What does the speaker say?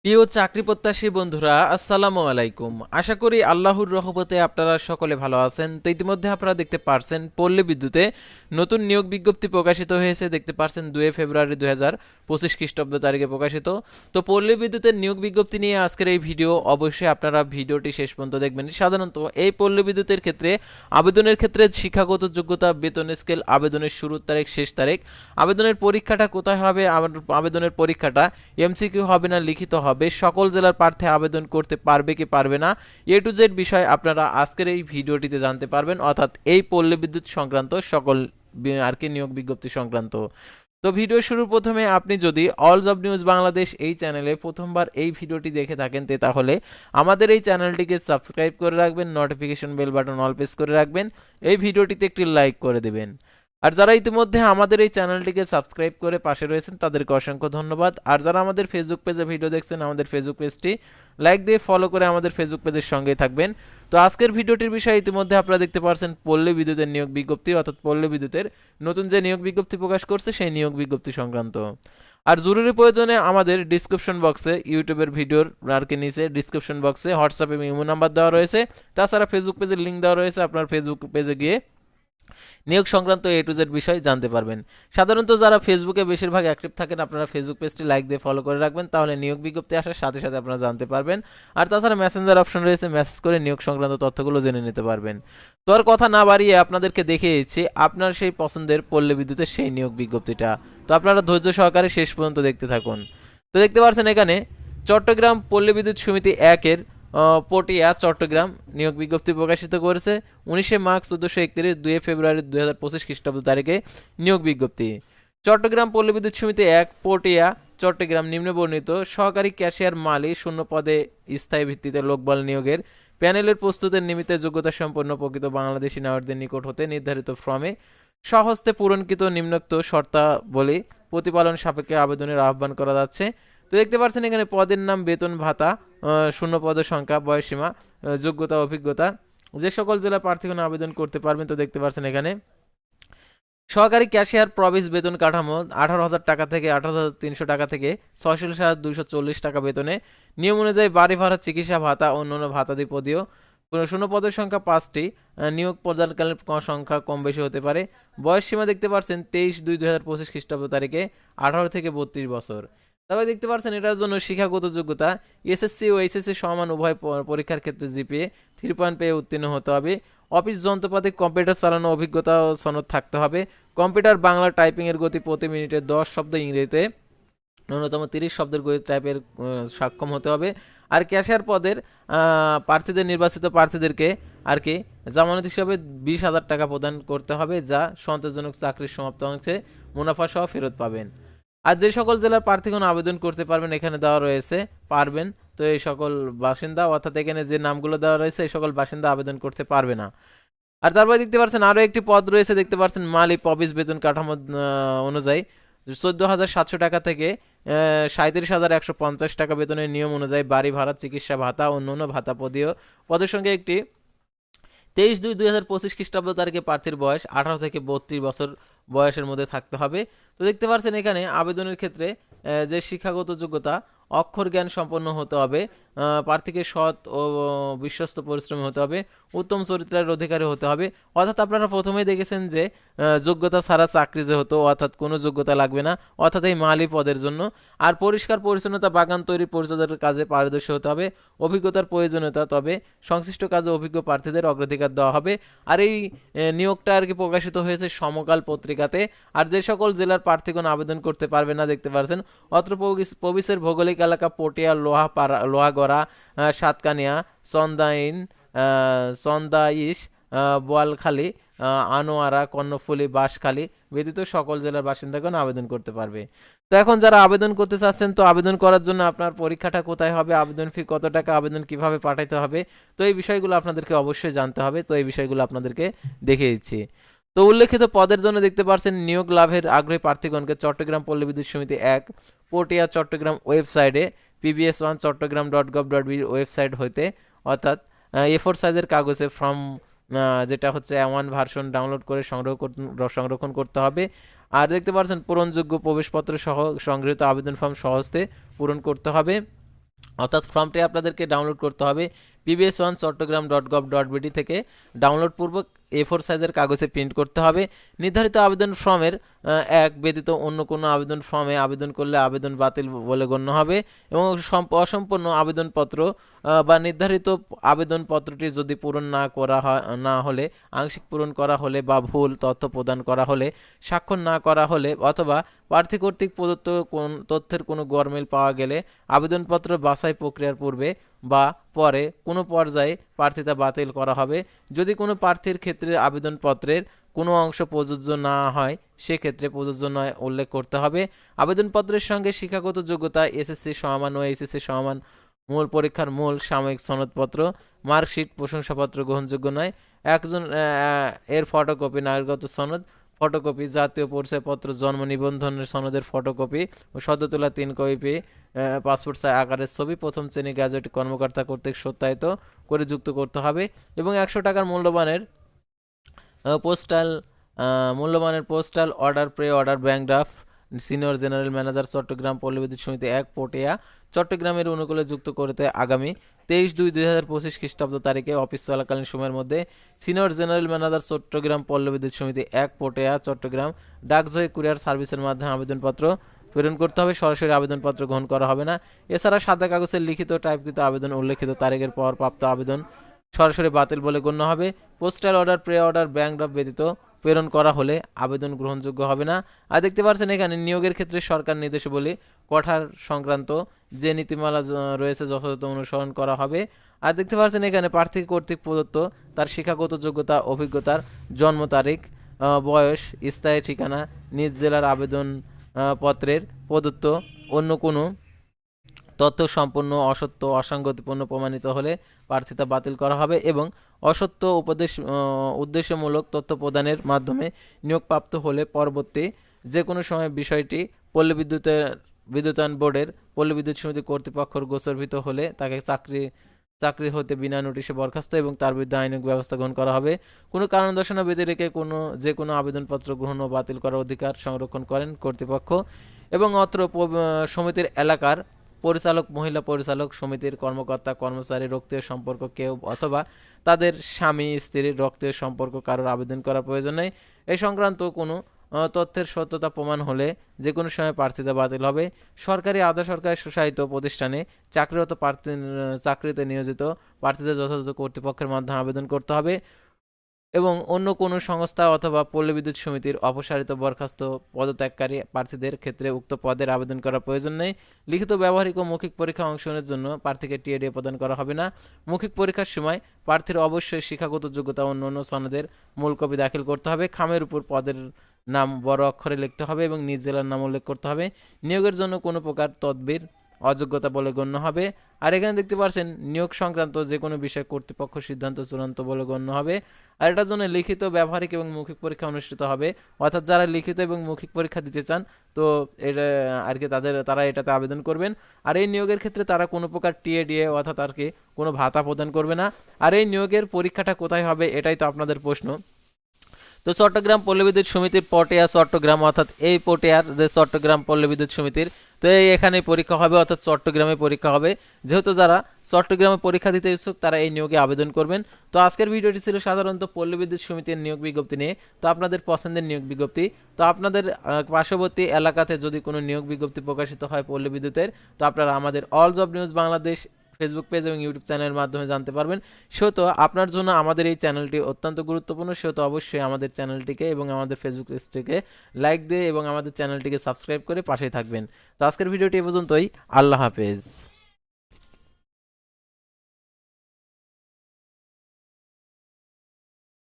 প্রিয় চাকরি প্রত্যাশী বন্ধুরা, আসসালামু আলাইকুম। আশা করি আল্লাহর রহমতে আপনারা সকলে ভালো আছেন। তো ইতিমধ্যে আপনারা দেখতে পারছেন পল্লী বিদ্যুতে নতুন নিয়োগ বিজ্ঞপ্তি প্রকাশিত হয়েছে। দেখতে পারছেন 2 ফেব্রুয়ারি 2025 খ্রিস্টাব্দ তারিখে প্রকাশিত। তো পল্লী বিদ্যুতের নিয়োগ বিজ্ঞপ্তি নিয়ে আজকের এই ভিডিও, অবশ্যই আপনারা ভিডিওটি শেষ পর্যন্ত দেখবেন। সাধারণত এই পল্লী বিদ্যুতের ক্ষেত্রে আবেদনের ক্ষেত্রে শিক্ষাগত যোগ্যতা, বেতন স্কেল, আবেদনের শুরুর তারিখ, শেষ তারিখ, আবেদনের পরীক্ষাটা কোথায় হবে, আবেদনের পরীক্ষাটা এমসিকিউ হবে না লিখিত হবে, সকল জেলার প্রার্থী আবেদন করতে পারবে কি পারবে না, A to Z বিষয় আপনারা আজকের এই ভিডিওটিতে জানতে পারবেন, অর্থাৎ এই পল্লী বিদ্যুৎ সংক্রান্ত সকল আর কি নিয়োগ বিজ্ঞপ্তি সংক্রান্ত। তো ভিডিও শুরুর প্রথমে আপনি যদি অল জব নিউজ বাংলাদেশ এই চ্যানেলে প্রথমবার এই ভিডিওটি দেখে থাকেন তাহলে আমাদের এই চ্যানেলটিকে সাবস্ক্রাইব করে রাখবেন, notification bell button all press করে রাখবেন, এই ভিডিওটিতে একটি লাইক করে দেবেন। আর যারা ইতিমধ্যে আমাদের এই চ্যানেলটিকে সাবস্ক্রাইব করে পাশে রয়েছেন তাদেরকে অসংখ্য ধন্যবাদ। আর যারা আমাদের ফেসবুক পেজে ভিডিও দেখছেন, আমাদের ফেসবুক পেজটি লাইক দিয়ে ফলো করে আমাদের ফেসবুক পেজের সঙ্গেই থাকবেন। তো আজকের ভিডিওটির বিষয়ে ইতিমধ্যে আপনারা দেখতে পাচ্ছেন পল্লী বিদ্যুতের নিয়োগ বিজ্ঞপ্তি, অর্থাৎ পল্লী বিদ্যুতের নতুন যে নিয়োগ বিজ্ঞপ্তি প্রকাশ করছে সেই নিয়োগ বিজ্ঞপ্তি সংক্রান্ত। আর জরুরি প্রয়োজনে আমাদের ডিসক্রিপশন বক্সে, ইউটিউবের ভিডিওর আর কি নিচে ডিসক্রিপশন বক্সে হোয়াটসঅ্যাপ এবং ইমো নাম্বার দেওয়া রয়েছে, তাছাড়া ফেসবুক পেজের লিঙ্ক দেওয়া রয়েছে। আপনার ফেসবুক পেজে গিয়ে নিয়োগ সংক্রান্ত A to Z বিষয় জানতে পারবেন। সাধারণত যারা ফেসবুকে বেশিরভাগ অ্যাক্টিভ থাকেন, আপনারা ফেসবুক পেজটি লাইক দিয়ে ফলো করে রাখবেন, তাহলে নিয়োগ বিজ্ঞপ্তি আসার সাথে সাথে আপনারা জানতে পারবেন। আর তাছাড়া মেসেঞ্জার অপশন রয়েছে, মেসেজ করে নিয়োগ সংক্রান্ত তথ্যগুলো জেনে নিতে পারবেন। তো আর কথা না বাড়িয়ে আপনাদেরকে দেখিয়েছি আপনার সেই পছন্দের পল্লী বিদ্যুতের সেই নিয়োগ বিজ্ঞপ্তিটা। তো আপনারা ধৈর্য সহকারে শেষ পর্যন্ত দেখতে থাকুন। তো দেখতে পাচ্ছেন এখানে চট্টগ্রাম পল্লী বিদ্যুৎ সমিতি 1-এর পটিয়া চট্টগ্রাম নিয়োগ বিজ্ঞপ্তি প্রকাশিত করেছে 19 মার্চ 1431 2 ফেব্রুয়ারি 2025 খ্রিস্টাব্দ তারিখে নিয়োগ বিজ্ঞপ্তি। চট্টগ্রাম পল্লী বিদ্যুৎ সমিতি 1 পটিয়া চট্টগ্রাম নিম্নবর্ণিত সহকারী ক্যাশিয়ার মালি শূন্য পদে স্থায়ী ভিত্তিতে লোকবল নিয়োগের প্যানেলের প্রস্তুতের নিমিত্তে যোগ্যতা সম্পন্ন প্রকৃত বাংলাদেশি নাগরিকদের নিকট হতে নির্ধারিত ফর্মে স্বহস্তে পূরণকৃত নিম্নোক্ত শর্তাবলী প্রতিপালন সাপেক্ষে আবেদনের আহ্বান করা যাচ্ছে। তো দেখতে পাচ্ছেন এখানে পদের নাম, বেতন ভাতা, শূন্য পদের সংখ্যা, বয়সীমা, যোগ্যতা, অভিজ্ঞতা, যে সকল জেলা প্রার্থীগণ আবেদন করতে পারবেন। তো দেখতে পাচ্ছেন এখানে সহকারী ক্যাশিয়ার প্রবেশ বেতন কাঠামো 18,000 টাকা থেকে 18,300 টাকা থেকে 46,240 টাকা বেতনে, নিয়ম অনুযায়ী বাড়ি ভাড়া, চিকিৎসা ভাতা, অন্যান্য ভাতাদি পদীয়। শূন্য পদের সংখ্যা 5টি, নিয়োগ প্রদানকালীন সংখ্যা কম বেশি হতে পারে। বয়স সীমা দেখতে পাচ্ছেন 23/2/2025 খ্রিস্টাব্দ তারিখে 18 থেকে 32 বছর। তবে দেখতে পাচ্ছেন এটার জন্য শিক্ষাগত যোগ্যতা এসএসসি ও এইচএসসি সমান উভয় পরীক্ষার ক্ষেত্রে জিপিএ 3 পেয়ে উত্তীর্ণ হতে হবে। অফিস যন্ত্রপাতি, কম্পিউটার চালানো অভিজ্ঞতা ও সনদ থাকতে হবে। কম্পিউটার বাংলা টাইপিংয়ের গতি প্রতি মিনিটে 10 শব্দ, ইংরেজিতে ন্যূনতম 30 শব্দের গতি টাইপের সক্ষম হতে হবে। আর ক্যাশিয়ার পদের প্রার্থীদের, নির্বাচিত প্রার্থীদেরকে আর কি জামানত হিসাবে 20,000 টাকা প্রদান করতে হবে, যা সন্তোষজনক চাকরির সমাপ্ত অংশে মুনাফা সহ ফেরত পাবেন। আর যে সকল জেলার প্রার্থীগণ আবেদন করতে পারবেন এখানে দেওয়া রয়েছে, পারবেন। তো এই সকল বাসিন্দা, অর্থাৎ এখানে যে নামগুলো দেওয়া রয়েছে এই সকল বাসিন্দা আবেদন করতে পারবে না। আর তারপরে দেখতে পাচ্ছেন আরও একটি পদ রয়েছে, দেখতে পাচ্ছেন মালি প্রবেশ বেতন কাঠামো অনুযায়ী 14,700 টাকা থেকে 37,150 টাকা বেতনের নিয়ম অনুযায়ী বাড়ি ভাড়া, চিকিৎসা ভাতা, অন্যান্য ভাতা পদীয়। পদের সঙ্গে একটি 23/2/2025 খ্রিস্টাব্দ তারিখে প্রার্থীর বয়স 18 থেকে 32 বছর বয়সের মধ্যে থাকতে হবে। তো দেখতে পাচ্ছেন এখানে আবেদনের ক্ষেত্রে যে শিক্ষাগত যোগ্যতা, অক্ষর জ্ঞান সম্পন্ন হতে হবে, প্রার্থীকে সৎ ও বিশ্বস্ত পরিশ্রমী হতে হবে, উত্তম চরিত্রের অধিকারী হতে হবে। অর্থাৎ আপনারা প্রথমেই দেখেছেন যে যোগ্যতা ছাড়া চাকরি যে হতো, অর্থাৎ কোনো যোগ্যতা লাগবে না, অর্থাৎ এই মালি পদের জন্য। আর পরিষ্কার পরিচ্ছন্নতা, বাগান তৈরি, পরিচর্যার কাজে পারদর্শী হতে হবে, অভিজ্ঞতার প্রয়োজনীয়তা, তবে সংশ্লিষ্ট কাজে অভিজ্ঞ প্রার্থীদের অগ্রাধিকার দেওয়া হবে। আর এই নিয়োগটা আর কি প্রকাশিত হয়েছে সমকাল পত্রিকাতে। আর যে সকল জেলার প্রার্থীগণ আবেদন করতে পারবে না, দেখতে পাচ্ছেন অত্র প্রবিসের ভৌগোলিক এলাকা পটিয়া, লোহাগড়া, সাতকানিয়া, চন্দাইন, চন্দাইশ, বোয়ালখালী, আনোয়ারা, কর্ণফুলী, বাঁশখালী ব্যতীত সকল জেলার বাসিন্দাগণ আবেদন করতে পারবে। তো এখন যারা আবেদন করতে চাচ্ছেন, তো আবেদন করার জন্য আপনার পরীক্ষাটা কোথায় হবে, আবেদন ফি কত টাকা, আবেদন কিভাবে পাঠাইতে হবে, তো এই বিষয়গুলো আপনাদেরকে অবশ্যই জানতে হবে। তো এই বিষয়গুলো আপনাদেরকে দেখিয়ে দিচ্ছি। তো উল্লেখিত পদের জন্য দেখতে পাচ্ছেন নিয়োগ লাভের আগ্রহী প্রার্থীগণকে চট্টগ্রাম পল্লী বিদ্যুৎ সমিতি 1 পটিয়া চট্টগ্রাম ওয়েবসাইটে pbs1 চট্টগ্রাম.gov.bd ওয়েবসাইট হইতে, অর্থাৎ A4 সাইজের কাগজে ফর্ম, যেটা হচ্ছে A1 ভার্সন ডাউনলোড করে সংরক্ষণ করতে হবে। আর দেখতে পাচ্ছেন পূরণযোগ্য প্রবেশপত্র সহ সংগৃহীত আবেদন ফর্ম সহজতে পূরণ করতে হবে। অর্থাৎ ফর্মটি আপনাদেরকে ডাউনলোড করতে হবে pbs1.চট্টগ্রাম.gov.bt থেকে ডাউনলোড পূর্বক A4 সাইজের কাগজে প্রিন্ট করতে হবে। নির্ধারিত আবেদন ফর্মের এক ব্যতীত অন্য কোনো আবেদন ফর্মে আবেদন করলে আবেদন বাতিল বলে গণ্য হবে এবং অসম্পূর্ণ আবেদনপত্র বা নির্ধারিত আবেদনপত্রটি যদি পূরণ না হলে, আংশিক পূরণ করা হলে বা ভুল তথ্য প্রদান করা হলে, স্বাক্ষর না করা হলে অথবা প্রার্থী কর্তৃক প্রদত্ত কোন তথ্যের কোনো গরমিল পাওয়া গেলে আবেদনপত্র বাছাই প্রক্রিয়ার পূর্বে বা পরে কোনো পর্যায়ে প্রার্থিতা বাতিল করা হবে। যদি কোনো প্রার্থীর ক্ষেত্রে আবেদনপত্রের কোনো অংশ প্রযোজ্য না হয় সেক্ষেত্রে প্রযোজ্য নয় উল্লেখ করতে হবে। আবেদনপত্রের সঙ্গে শিক্ষাগত যোগ্যতা এসএসসি সমান ও এইচএসসি সমান, মূল পরীক্ষার মূল সাময়িক সনদপত্র, মার্কশিট, প্রশংসাপত্র গ্রহণযোগ্য নয়। একজন এর ফটোকপি, নাগরিকত্ব সনদ ফটোকপি, জাতীয় পরিচয়পত্র, জন্ম নিবন্ধনের সনদের ফটোকপি ও সদ্য তোলা 3 কপি পাসপোর্ট সাইজ আকারের ছবি প্রথম শ্রেণী গ্যাজেট কর্মকর্তা কর্তৃক সত্যায়িত করে যুক্ত করতে হবে এবং 100 টাকার postal order, pay order, bank draft senior general manager Chattogram পল্লী বিদ্যুৎ সমিতি 1 পটিয়া চট্টগ্রামের অনুকূলে যুক্ত করতে আগামী 23/2/2025 খ্রিস্টাব্দ তারিখে অফিস চলাকালীন সময়ের মধ্যে সিনিয়র জেনারেল ম্যানেজার চট্টগ্রাম পল্লী বিদ্যুৎ সমিতি 1 পটিয়া চট্টগ্রাম ডাকযোগে কুরিয়ার সার্ভিসের মাধ্যমে আবেদনপত্র প্রেরণ করতে হবে। সরাসরি আবেদনপত্র গ্রহণ করা হবে না। এছাড়া সাদা কাগজের লিখিত টাইপকৃত আবেদন উল্লেখিত তারিখের পর প্রাপ্ত আবেদন সরাসরি বাতিল বলে গণ্য হবে। Postal order, pay order, bank draft ব্যতীত প্রেরণ করা হলে আবেদন গ্রহণযোগ্য হবে না। আর দেখতে পাচ্ছেন এখানে নিয়োগের ক্ষেত্রে সরকার নির্দেশাবলী কোঠার সংক্রান্ত যে নীতিমালা রয়েছে যথাযথ অনুসরণ করা হবে। আর দেখতে পাচ্ছেন এখানে প্রার্থী কর্তৃক প্রদত্ত তার শিক্ষাগত যোগ্যতা, অভিজ্ঞতার, জন্ম তারিখ, বয়স, স্থায়ী ঠিকানা, নিজ জেলার আবেদন পত্রের প্রদত্ত অন্য কোনো তথ্য সম্পূর্ণ অসত্য, অসঙ্গতিপূর্ণ প্রমাণিত হলে প্রার্থিতা বাতিল করা হবে এবং অসত্য উদ্দেশ্যমূলক তথ্য প্রদানের মাধ্যমে নিয়োগপ্রাপ্ত হলে পরবর্তী যে কোনো সময় বিষয়টি পল্লী বিদ্যুতায়ন বোর্ডের পল্লী বিদ্যুৎ সমিতি কর্তৃপক্ষের গোচরভূত হলে তাকে চাকরি হতে বিনা নোটিশে বরখাস্ত এবং তার বিরুদ্ধে আইনানুগ ব্যবস্থা গ্রহণ করা হবে। কোনো কারণ দর্শানো ব্যতি রেখে যে কোনো আবেদনপত্র গ্রহণ ও বাতিল করার অধিকার সংরক্ষণ করেন কর্তৃপক্ষ এবং অত্র সমিতির এলাকার পরিচালক, মহিলা পরিচালক, সমিতির কর্মকর্তা, কর্মচারী, রক্তীয় সম্পর্ক কেউ অথবা তাদের স্বামী, স্ত্রীর রক্তীয় সম্পর্ক কারোর আবেদন করার প্রয়োজন নেই। এই সংক্রান্ত কোনো তথ্যের সত্যতা প্রমাণ হলে যে কোনো সময় প্রার্থিতা বাতিল হবে। সরকারি, আধা সরকারি, স্বশাসিত প্রতিষ্ঠানে চাকরিতে নিয়োজিত প্রার্থীদের যথাযথ কর্তৃপক্ষের মাধ্যমে আবেদন করতে হবে এবং অন্য কোনো সংস্থা অথবা পল্লী বিদ্যুৎ সমিতির অপসারিত বরখাস্ত পদত্যাগকারী প্রার্থীদের ক্ষেত্রে উক্ত পদের আবেদন করার প্রয়োজন নেই। লিখিত, ব্যবহারিক ও মৌখিক পরীক্ষা অংশগ্রহণের জন্য প্রার্থীকে টিএডিএ প্রদান করা হবে না। মৌখিক পরীক্ষার সময় প্রার্থীর অবশ্যই শিক্ষাগত যোগ্যতা অন্য সনদের মূল কপি দাখিল করতে হবে। খামের উপর পদের নাম বড় অক্ষরে লিখতে হবে এবং নিজ জেলার নাম উল্লেখ করতে হবে। নিয়োগের জন্য কোনো প্রকার তদবির অযোগ্যতা বলে গণ্য হবে। আর এখানে দেখতে পাচ্ছেন নিয়োগ সংক্রান্ত যে কোনো বিষয় কর্তৃপক্ষ সিদ্ধান্ত চূড়ান্ত বলে গণ্য হবে। আর এটার জন্য লিখিত, ব্যবহারিক এবং মৌখিক পরীক্ষা অনুষ্ঠিত হবে। অর্থাৎ যারা লিখিত এবং মৌখিক পরীক্ষা দিতে চান তো এটা আর কি তারা এটাতে আবেদন করবেন। আর এই নিয়োগের ক্ষেত্রে তারা কোনো প্রকার টিএডিএ অর্থাৎ আর কি কোনো ভাতা প্রদান করবে না। আর এই নিয়োগের পরীক্ষাটা কোথায় হবে এটাই তো আপনাদের প্রশ্ন। তো চট্টগ্রাম পল্লী বিদ্যুৎ সমিতির পটিয়া চট্টগ্রাম, অর্থাৎ এই পটিয়ার যে চট্টগ্রাম পল্লী বিদ্যুৎ সমিতির তো এখানে পরীক্ষা হবে, অর্থাৎ চট্টগ্রামে পরীক্ষা হবে। যেহেতু যারা চট্টগ্রামে পরীক্ষা দিতে ইচ্ছুক তারা এই নিয়োগে আবেদন করবেন। তো আজকের ভিডিওটি ছিল সাধারণত পল্লী বিদ্যুৎ সমিতির নিয়োগ বিজ্ঞপ্তি নিয়ে। তো আপনাদের পছন্দের নিয়োগ বিজ্ঞপ্তি, তো আপনাদের পার্শ্ববর্তী এলাকাতে যদি কোনো নিয়োগ বিজ্ঞপ্তি প্রকাশিত হয় পল্লী বিদ্যুতের, তো আপনারা আমাদের all job news Bangladesh Facebook page এবং ইউটিউব চ্যানেলের মাধ্যমে জানতে পারবেন। সেহেতু আপনার জন্য আমাদের এই চ্যানেলটি অত্যন্ত গুরুত্বপূর্ণ। সেহেতু অবশ্যই আমাদের চ্যানেলটিকে এবং আমাদের ফেসবুক পেজটিকে লাইক দিয়ে এবং আমাদের চ্যানেলটিকে সাবস্ক্রাইব করে পাশেই থাকবেন। তো আজকের ভিডিওটি এ পর্যন্তই। আল্লাহ হাফেজ।